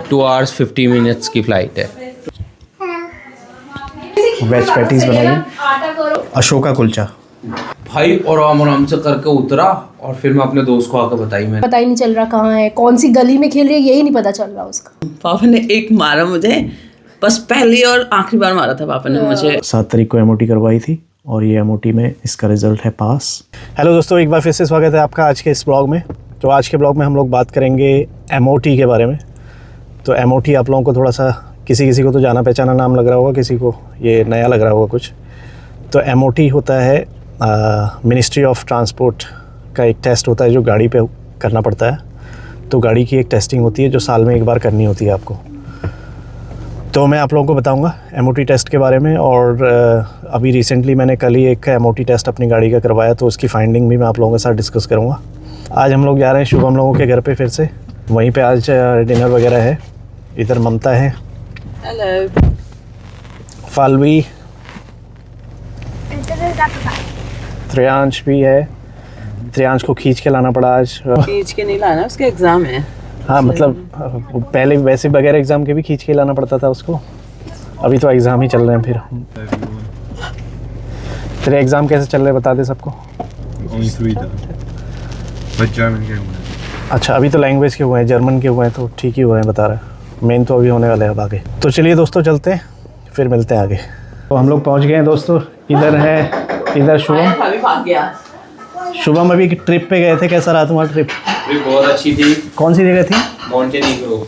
2 hours 50 minutes की flight है। Veg patties बनाइए, अशोका कुलचा भाई और आराम से करके उतरा और फिर मैं अपने दोस्त को आकर बताई। मैंने पता ही नहीं चल रहा कहाँ है, कौन सी गली में खेल रही है, यही नहीं पता चल रहा उसका। पापा ने एक मारा मुझे, बस पहली और आखिरी बार मारा था पापा ने मुझे। 7 तारीख को एमओटी करवाई थी और ये एमओटी में इसका रिजल्ट है पास। हेलो दोस्तों, एक बार फिर से स्वागत है आपका आज के इस ब्लॉग में। तो आज के ब्लॉग में हम लोग बात करेंगे एमओटी के बारे में। तो एमओटी आप लोगों को थोड़ा सा किसी को तो जाना पहचाना नाम लग रहा होगा, किसी को ये नया लग रहा होगा कुछ। तो एमओटी होता है मिनिस्ट्री ऑफ ट्रांसपोर्ट का एक टेस्ट होता है जो गाड़ी पे करना पड़ता है। तो गाड़ी की एक टेस्टिंग होती है जो साल में एक बार करनी होती है आपको। तो मैं आप लोगों को बताऊंगा एमओटी टेस्ट के बारे में। और अभी रिसेंटली मैंने कल ही एक एमओटी टेस्ट अपनी गाड़ी का करवाया, तो उसकी फाइंडिंग भी मैं आप लोगों के साथ डिस्कस करूंगा। आज हम लोग जा रहे हैं शुभम लोगों के घर पे फिर से, वहीं पे आज डिनर वगैरह है। इधर ममता है, हेलो, फालवी, त्रियांश भी है। त्रियांश को खींच के लाना पड़ा आज। खींच के नहीं लाना, उसका एग्जाम है। हाँ मतलब पहले वैसे बगैर एग्ज़ाम के भी खींच के लाना पड़ता था उसको, अभी तो एग्ज़ाम ही चल रहे हैं। फिर तेरे एग्ज़ाम कैसे चल रहे हैं बता दे सबको। अच्छा, अभी तो लैंग्वेज के हुए हैं, जर्मन के हुए हैं, तो ठीक ही हुए हैं बता रहे हैं। मेन तो अभी होने वाले हैं अब आगे। तो चलिए दोस्तों चलते हैं, फिर मिलते हैं आगे। तो हम लोग पहुँच गए हैं दोस्तों। इधर है, इधर शुभम। अभी भाग गया। शुभम अभी ट्रिप पे गए थे, कैसा रहा तुम्हारा ट्रिप? बहुत अच्छी थी। कौन सी जगह थी? मोंटेनिग्रो।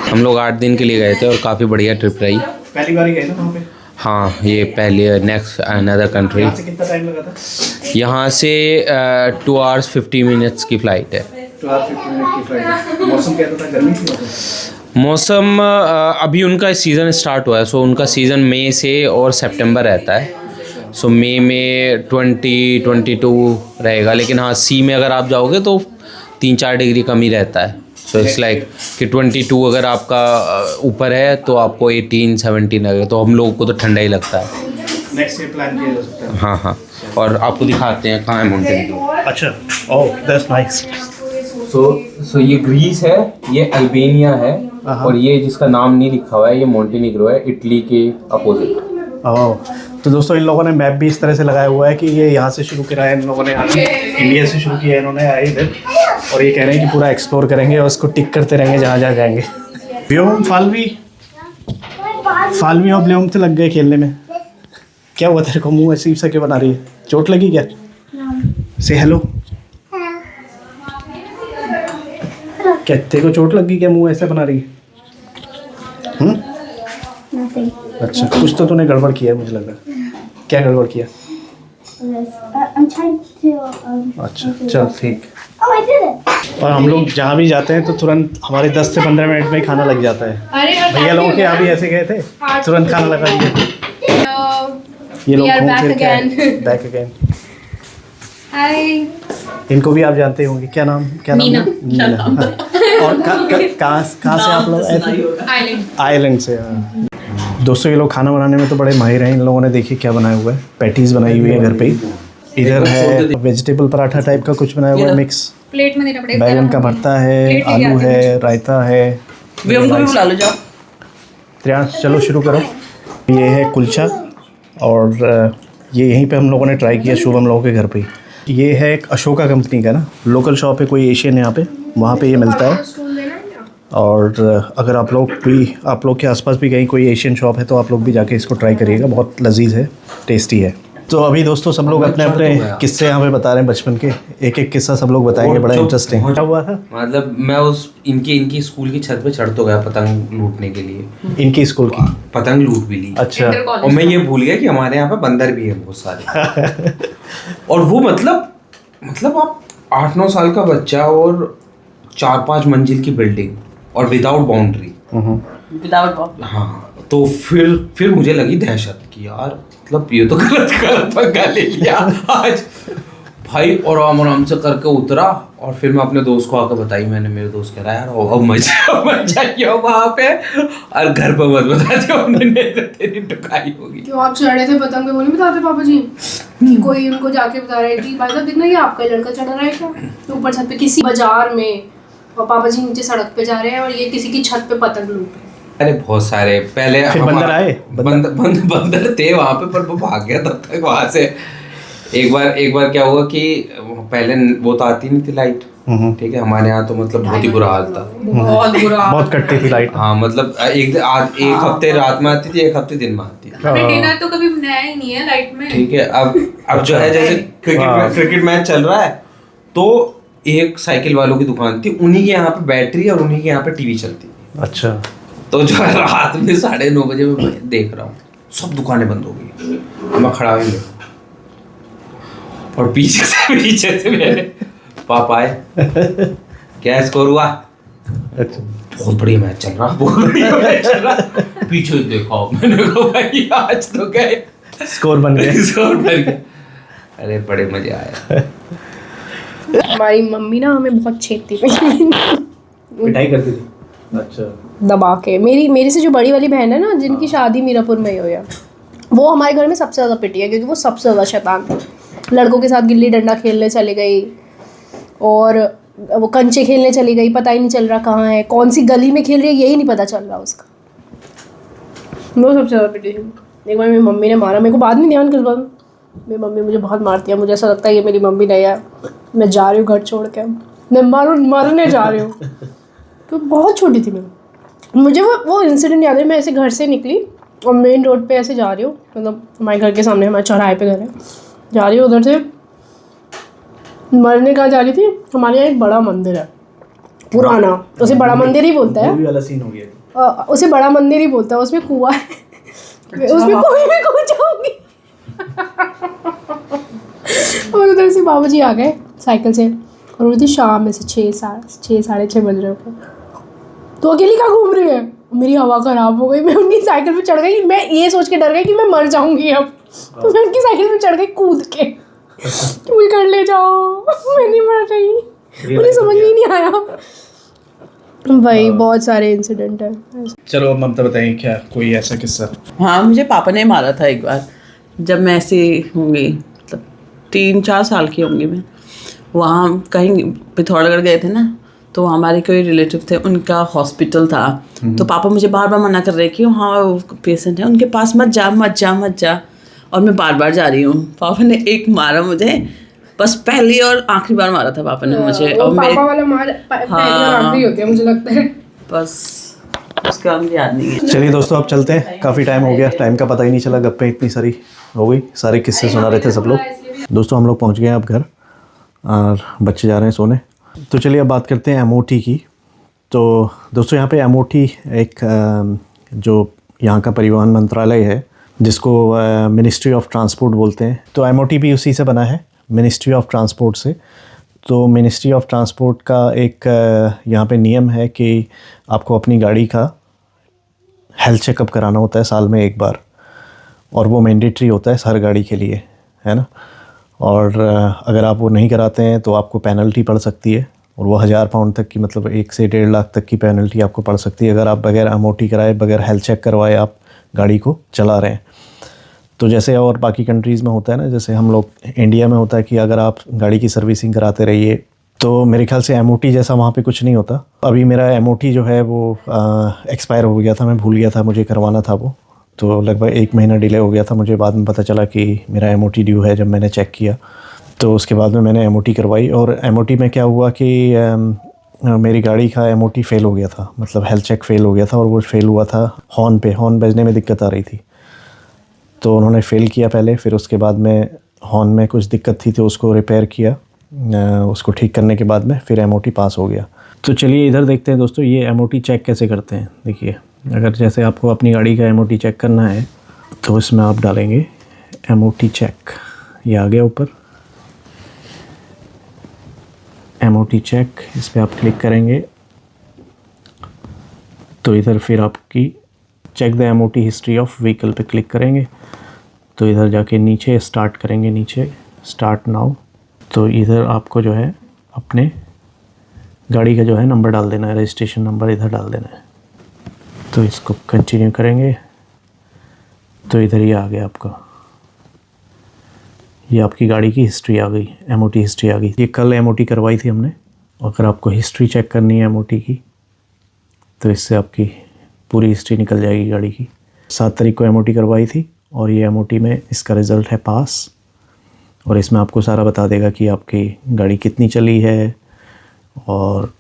हम लोग 8 दिन के लिए गए थे और काफ़ी बढ़िया ट्रिप रही। पहली बार ही गए थे वहाँ पे? हाँ, ये पहले नेक्स्ट अनदर कंट्री। यहाँ से कितना टाइम लगा था? यहाँ से 2 hours 50 minutes की फ़्लाइट है। 2 hours 50 मिनट की फ्लाइट है। मौसम कैसा था? गर्मी थी वहाँ पे? मौसम अभी उनका सीज़न स्टार्ट हुआ है, सो उनका सीज़न मई से और सितंबर रहता है। सो मई में 20-22 रहेगा, लेकिन हाँ सी में अगर आप जाओगे तो 3-4 डिग्री कम ही रहता है। सो इट्स लाइक कि 22 अगर आपका ऊपर है तो आपको 18-17 लगेगा, तो हम लोगों को तो ठंडा ही लगता है। नेक्स्ट ईयर प्लान किया जा सकता है। हाँ हाँ, और आपको दिखाते हैं कहाँ है मोंटेनिग्रो। अच्छा, ओह दैट्स नाइस। सो ये ग्रीस है, ये अल्बेनिया है, और ये जिसका नाम नहीं लिखा हुआ है ये मोंटेनिग्रो है, इटली के अपोजिट। ओह, तो दोस्तों इन लोगों ने मैप भी इस तरह से लगाया हुआ है कि ये यहाँ से शुरू करा है इन लोगों ने, इंडिया से शुरू किया है इन्होंने आए इधर, और ये कह रहे हैं कि पूरा एक्सप्लोर करेंगे और उसको टिक करते रहेंगे जहाँ जहाँ जाएंगे। व्योम, फालवी और ब्योम तो लग गए खेलने में। क्या हुआ तेरे को, मुँह अजीब सा क्यों बना रही है? चोट लगी क्या? से हेलो। क्या तेरे को चोट लगी क्या, मुँह ऐसे बना रही है? अच्छा, कुछ तो तूने गड़बड़ किया है मुझे लग रहा है। क्या गड़बड़ किया? अच्छा चल ठीक। और हम लोग जहाँ भी जाते हैं तो तुरंत हमारे 10 से 15 मिनट में ही खाना लग जाता है। भैया लोगों के यहाँ भी ऐसे गए थे, तुरंत खाना लगा दिया। ये लोग घूम फिर के बैक अगेन। इनको भी आप जानते होंगे, क्या नाम मीना। और कहाँ से आप लोग आए थे? आयरलैंड से। दोस्तों ये लोग खाना बनाने में तो बड़े माहिर हैं। इन लोगों ने देखिए क्या बनाया हुआ है, पैटीज बनाई हुई है घर पे ही। इधर है वेजिटेबल पराठा टाइप का कुछ बनाया हुआ है मिक्स, प्लेट में देना पड़ेगा। बैगन का भरता है, आलू है, रायता है। बुला लो, जाओ। त्रियांश चलो शुरू करो। ये है कुलचा, और ये यहीं पे हम लोगों ने ट्राई किया शुभम लोगों के घर पे ही। ये है एक अशोका कंपनी का ना, लोकल शॉप है कोई एशियन यहाँ पे, वहाँ पे ये मिलता है। और अगर आप लोग के आसपास भी कहीं कोई एशियन शॉप है तो आप लोग भी जाके इसको ट्राई करिएगा, बहुत लजीज है, टेस्टी है। तो अभी दोस्तों सब लोग अपने अपने किस्से यहाँ पे बता रहे हैं बचपन के, एक एक किस्सा सब लोग बताएंगे, बड़ा इंटरेस्टिंग। क्या हुआ था? मतलब मैं इनकी स्कूल की छत पे चढ़ तो गया पतंग लूटने के लिए। इनकी स्कूल की पतंग लूट भी ली। अच्छा। और मैं ये भूल गया कि हमारे यहाँ पे बंदर भी है बहुत सारे। और वो मतलब आप 8-9 साल का बच्चा और 4-5 मंजिल की बिल्डिंग और विदाउट बाउंड्री। हाँ, तो फिर मुझे लगी दहशत कि यार मतलब ये तो गलत पंगा ले लिया आज। भाई और आराम से करके उतरा और फिर मैं अपने दोस्त को आकर बताई। मैंने, मेरे दोस्त कह रहा यार अब मजा क्यों वहाँ पे, और घर पर मत बता दिया, तेरी टुकाई होगी। क्यों आप चढ़ रहे थे पतंग पे, वो नहीं बताते पापा जी? कि कोई उनको जाके बता रहे कि भाई साहब देखना ये आपका लड़का चढ़ रहा है क्या ऊपर छत पे किसी बाजार में। और पापा जी नीचे सड़क पे जा रहे हैं और ये किसी की छत पे पतंग लूट रहे हैं। अरे बहुत सारे पहले फिर बंदर आए? बंदर थे वहां पे, पर वो भाग गया तब तक वहां से। एक बार क्या हुआ कि पहले वो तो आती नहीं थी लाइट, ठीक है, हमारे यहाँ तो मतलब बहुत ही बुरा हाल था, बहुत बुरा बहुत कटती थी लाइट। हाँ मतलब एक हफ्ते रात में आती थी, एक हफ्ते दिन में आती थी। हमने डिनर तो कभी बनाया ही नहीं है लाइट में। ठीक है, अब जो है जैसे क्रिकेट मैच चल रहा है तो एक साइकिल वालों की दुकान थी, उन्हीं के यहाँ पे बैटरी और उन्हीं के यहाँ पे टीवी चलती थी। अच्छा। तो जो है रात में 9:30 बजे मैं देख रहा हूँ सब दुकानें बंद हो गई, मैं खड़ा हुई और पीछे से मेरे पापा आए, क्या स्कोर हुआ? अच्छा। बहुत बढ़िया मैच चल रहा, बहुत बढ़िया मैच चल रहा। पीछे देखा मैंने कहा भाई आज तो गए, स्कोर बन गया। स्कोर बन गया। अरे बड़े मजे आए। हमारी मम्मी ना हमें बहुत छेड़ती थी पिटाई करती थी? अच्छा। दबा के। मेरी से जो बड़ी वाली बहन है ना, जिनकी शादी मीरापुर में ही हुई है, वो हमारे घर में सबसे ज़्यादा पिटी है क्योंकि वो सबसे ज़्यादा शैतान थी। लड़कों के साथ गिल्ली डंडा खेलने चली गई और वो कंचे खेलने चली गई, पता ही नहीं चल रहा कहाँ है, कौन सी गली में खेल रही है यही नहीं पता चल रहा उसका। वो सबसे ज़्यादा पिटी थी। एक बार मेरी मम्मी ने मारा मेरे को, बाद में ध्यान किस बात में, मेरी मम्मी मुझे बहुत मारती है, मुझे ऐसा लगता है ये मेरी मम्मी नहीं है, मैं जा रही हूँ घर छोड़ के, मैं मारने जा रही हूँ। तो बहुत छोटी थी मैं, मुझे वो इंसिडेंट याद है। मैं ऐसे घर से निकली और मेन रोड पे ऐसे जा रही हूँ, मतलब हमारे घर के सामने हमारे चौराहे पे घर है, जा रही हूँ उधर से मरने कहाँ जा रही थी। हमारे यहाँ एक बड़ा मंदिर है पुराना, उसे बड़ा मंदिर ही बोलता है, वाला सीन हो गया। उसे बड़ा मंदिर ही बोलता है, उसमें कुआं है, उसमें कुएं में कूद जाऊंगी। और उधर से बाबू जी आ गए साइकिल से और वो थी शाम में से 6-6:30 बज रहे हो, तो अकेली कहाँ घूम रही है। मेरी हवा ख़राब हो गई, मैं उनकी साइकिल पे चढ़ गई, मैं ये सोच के डर गई कि मैं मर जाऊंगी अब, तो मैं उनकी साइकिल पे चढ़ गई कूद के, मुझे घर ले जाओ, मैं नहीं मर रही। मुझे समझ में ही नहीं आया भाई, बहुत सारे इंसिडेंट है। चलो अब ममता बताइए, क्या कोई ऐसा किस्सा? हाँ, मुझे पापा ने मारा था एक बार, जब मैं ऐसे होंगी मतलब 3-4 साल की होंगी मैं। वहाँ कहीं पिथौरागढ़ गए थे ना, तो हमारे कोई रिलेटिव थे, उनका हॉस्पिटल था, तो पापा मुझे बार बार मना कर रहे कि हाँ पेशेंट है उनके पास मत जा, और मैं बार बार जा रही हूँ। पापा ने एक मारा मुझे, बस पहली और आखिरी बार मारा था पापा ने मुझे। और पापा वाला मार पहली और आखिरी होती है मुझे लगता है, बस उसका मुझे याद नहीं है। चलिए दोस्तों अब चलते हैं, काफ़ी टाइम हो गया, टाइम का पता ही नहीं चला, गप्पे इतनी सारी हो गई, सारे किस्से सुना रहे थे सब लोग। दोस्तों हम लोग पहुंच गए हैं अब घर और बच्चे जा रहे हैं सोने। तो चलिए अब बात करते हैं एमओटी की। तो दोस्तों यहाँ पे एमओटी एक जो यहाँ का परिवहन मंत्रालय है, जिसको मिनिस्ट्री ऑफ ट्रांसपोर्ट बोलते हैं, तो एमओटी भी उसी से बना है, मिनिस्ट्री ऑफ ट्रांसपोर्ट से। तो मिनिस्ट्री ऑफ ट्रांसपोर्ट का एक यहाँ पे नियम है कि आपको अपनी गाड़ी का हेल्थ चेकअप कराना होता है साल में एक बार, और वो मैंडेटरी होता है हर गाड़ी के लिए, है ना। और अगर आप वो नहीं कराते हैं तो आपको पेनल्टी पड़ सकती है, और वो 1000 पाउंड तक की, मतलब 1 से 1.5 लाख तक की पेनल्टी आपको पड़ सकती है अगर आप बगैर एमओटी कराए, बगैर हेल्थ चेक करवाए आप गाड़ी को चला रहे हैं। तो जैसे और बाकी कंट्रीज़ में होता है ना, जैसे हम लोग इंडिया में होता है कि अगर आप गाड़ी की सर्विसिंग कराते रहिए, तो मेरे ख्याल से एमओटी जैसा वहाँ पे कुछ नहीं होता। अभी मेरा एमओटी जो है वो एक्सपायर हो गया था, मैं भूल गया था, मुझे करवाना था वो, तो लगभग 1 महीना डिले हो गया था। मुझे बाद में पता चला कि मेरा एमओटी ड्यू है, जब मैंने चेक किया तो उसके बाद में मैंने एमओटी करवाई। और एमओटी में क्या हुआ कि मेरी गाड़ी का एमओटी फ़ेल हो गया था, मतलब हेल्थ चेक फ़ेल हो गया था, और वो फ़ेल हुआ था हॉर्न बजने में दिक्कत आ रही थी, तो उन्होंने फ़ेल किया पहले, फिर उसके बाद में हॉर्न में कुछ दिक्कत थी तो उसको रिपेयर किया, उसको ठीक करने के बाद में फिर एमओटी पास हो गया। तो चलिए इधर देखते हैं दोस्तों, ये एमओटी चेक कैसे करते हैं। देखिए, अगर जैसे आपको अपनी गाड़ी का एमओटी चेक करना है तो इसमें आप डालेंगे एमओटी चेक, ये आ गया ऊपर एमओटी चेक, इस पर आप क्लिक करेंगे तो इधर फिर आपकी check the MOT history of vehicle पे क्लिक करेंगे, तो इधर जाके नीचे स्टार्ट करेंगे, नीचे स्टार्ट नाउ, तो इधर आपको जो है अपने गाड़ी का जो है नंबर डाल देना है, रजिस्ट्रेशन नंबर इधर डाल देना है। तो इसको कंटिन्यू करेंगे तो इधर ये आ गया आपका, ये आपकी गाड़ी की हिस्ट्री आ गई, एमओटी हिस्ट्री आ गई। ये कल एमओटी करवाई थी हमने अगर आपको हिस्ट्री चेक करनी है एमओटी की तो इससे आपकी पूरी हिस्ट्री निकल जाएगी गाड़ी की। 7 तारीख को एमओटी करवाई थी और ये एमओटी में इसका रिज़ल्ट है पास। और इसमें आपको सारा बता देगा कि आपकी गाड़ी कितनी चली है और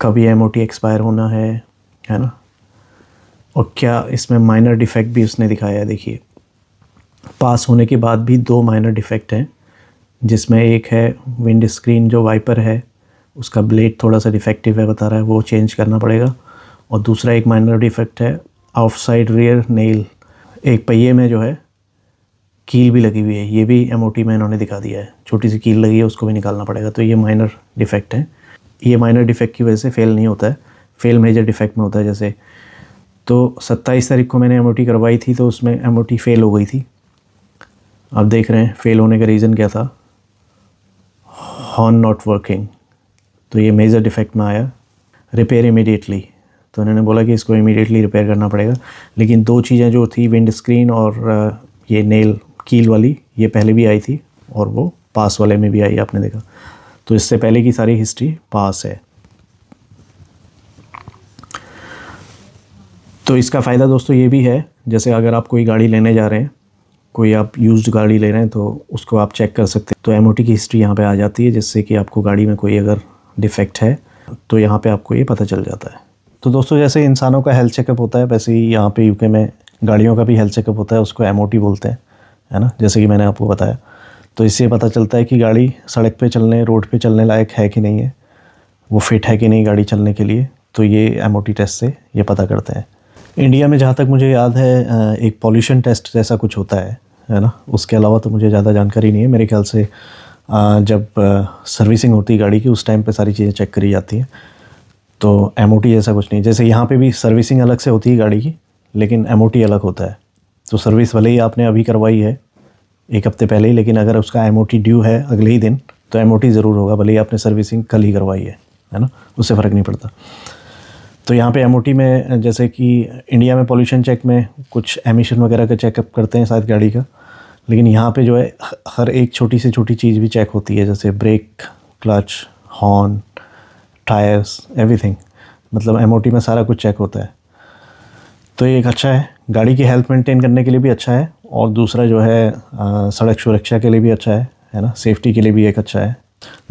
कब ये एमओटी एक्सपायर होना है ना। और क्या इसमें माइनर डिफेक्ट भी उसने दिखाया है। देखिए, पास होने के बाद भी 2 माइनर डिफेक्ट हैं, जिसमें एक है विंड स्क्रीन जो वाइपर है उसका ब्लेड थोड़ा सा डिफेक्टिव है बता रहा है, वो चेंज करना पड़ेगा। और दूसरा एक माइनर डिफेक्ट है ऑफ साइड रियर नेल, एक पहिए में जो है कील भी लगी हुई है, ये भी एमओटी में इन्होंने दिखा दिया है, छोटी सी कील लगी है उसको भी निकालना पड़ेगा। तो ये माइनर डिफेक्ट है। ये माइनर डिफेक्ट की वजह से फेल नहीं होता है, फेल मेजर डिफेक्ट में होता है। जैसे तो 27 तारीख को मैंने एमओटी करवाई थी तो उसमें एमओटी फेल हो गई थी। आप देख रहे हैं फेल होने का रीज़न क्या था, हॉर्न नॉट वर्किंग। तो ये मेजर डिफेक्ट में आया, रिपेयर इमीडिएटली। तो उन्होंने बोला कि इसको इमीडिएटली रिपेयर करना पड़ेगा। लेकिन 2 चीज़ें जो थी विंड स्क्रीन और ये नेल कील वाली, ये पहले भी आई थी और वो पास वाले में भी आई, आपने देखा। तो इससे पहले की सारी हिस्ट्री पास है। तो इसका फ़ायदा दोस्तों ये भी है, जैसे अगर आप कोई गाड़ी लेने जा रहे हैं, कोई आप यूज्ड गाड़ी ले रहे हैं तो उसको आप चेक कर सकते हैं। तो एमओटी की हिस्ट्री यहाँ पे आ जाती है, जिससे कि आपको गाड़ी में कोई अगर डिफेक्ट है तो यहाँ पे आपको ये पता चल जाता है। तो दोस्तों जैसे इंसानों का हेल्थ चेकअप होता है, वैसे ही यहाँ पे यूके में गाड़ियों का भी हेल्थ चेकअप होता है, उसको एमओटी बोलते हैं, है ना, जैसे कि मैंने आपको बताया। तो इससे पता चलता है कि गाड़ी सड़क पे चलने, रोड पे चलने लायक है कि नहीं है, वो फिट है कि नहीं गाड़ी चलने के लिए। तो ये एमओटी टेस्ट से ये पता करते हैं। इंडिया में जहाँ तक मुझे याद है एक पॉल्यूशन टेस्ट जैसा कुछ होता है ना। उसके अलावा तो मुझे ज़्यादा जानकारी नहीं है। मेरे ख्याल से जब सर्विसिंग होती है गाड़ी की उस टाइम पे सारी चीज़ें चेक करी जाती हैं। तो एमओटी जैसा कुछ नहीं। जैसे यहाँ पे भी सर्विसिंग अलग से होती है गाड़ी की, लेकिन एमओटी अलग होता है। तो सर्विस भले ही आपने अभी करवाई है 1 हफ्ते पहले ही, लेकिन अगर उसका एमओटी ड्यू है अगले ही दिन तो एमओटी ज़रूर होगा, भले ही आपने सर्विसिंग कल ही करवाई है ना, उससे फ़र्क नहीं पड़ता। तो यहाँ पे एमओटी में जैसे कि इंडिया में पॉल्यूशन चेक में कुछ एमिशन वगैरह का चेकअप करते हैं शायद गाड़ी का, लेकिन यहाँ पे जो है हर एक छोटी से छोटी चीज़ भी चेक होती है, जैसे brake, clutch, horn, tyres, everything. मतलब एमओटी में सारा कुछ चेक होता है। तो ये एक अच्छा है, गाड़ी की हेल्थ मेंटेन करने के लिए भी अच्छा है, और दूसरा जो है सड़क सुरक्षा के लिए भी अच्छा है ना, सेफ्टी के लिए भी एक अच्छा है।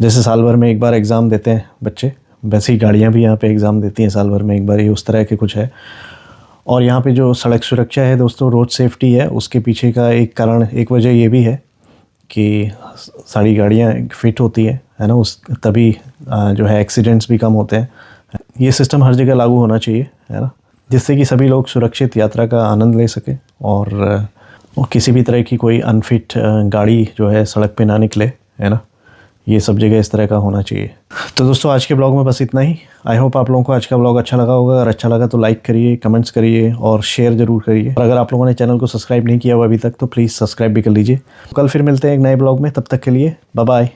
जैसे साल भर में एक बार एग्ज़ाम देते हैं बच्चे, वैसे ही गाड़ियाँ भी यहाँ पे एग्ज़ाम देती हैं साल भर में एक बार, ये उस तरह के कुछ है। और यहाँ पे जो सड़क सुरक्षा है दोस्तों, रोड सेफ्टी है, उसके पीछे का एक कारण, एक वजह ये भी है कि सारी गाड़ियाँ फिट होती है ना, उस तभी जो है एक्सीडेंट्स भी कम होते हैं। ये सिस्टम हर जगह लागू होना चाहिए, है ना, जिससे कि सभी लोग सुरक्षित यात्रा का आनंद ले सकें और किसी भी तरह की कोई अनफिट गाड़ी जो है सड़क पे ना निकले, है ना। ये सब जगह इस तरह का होना चाहिए। तो दोस्तों आज के ब्लॉग में बस इतना ही। आई होप आप लोगों को आज का ब्लॉग अच्छा लगा होगा। अगर अच्छा लगा तो लाइक करिए, कमेंट्स करिए और शेयर ज़रूर करिए। और अगर आप लोगों ने चैनल को सब्सक्राइब नहीं किया हुआ अभी तक तो प्लीज़ सब्सक्राइब भी कर लीजिए। कल फिर मिलते हैं एक नए ब्लॉग में, तब तक के लिए बाय बाय।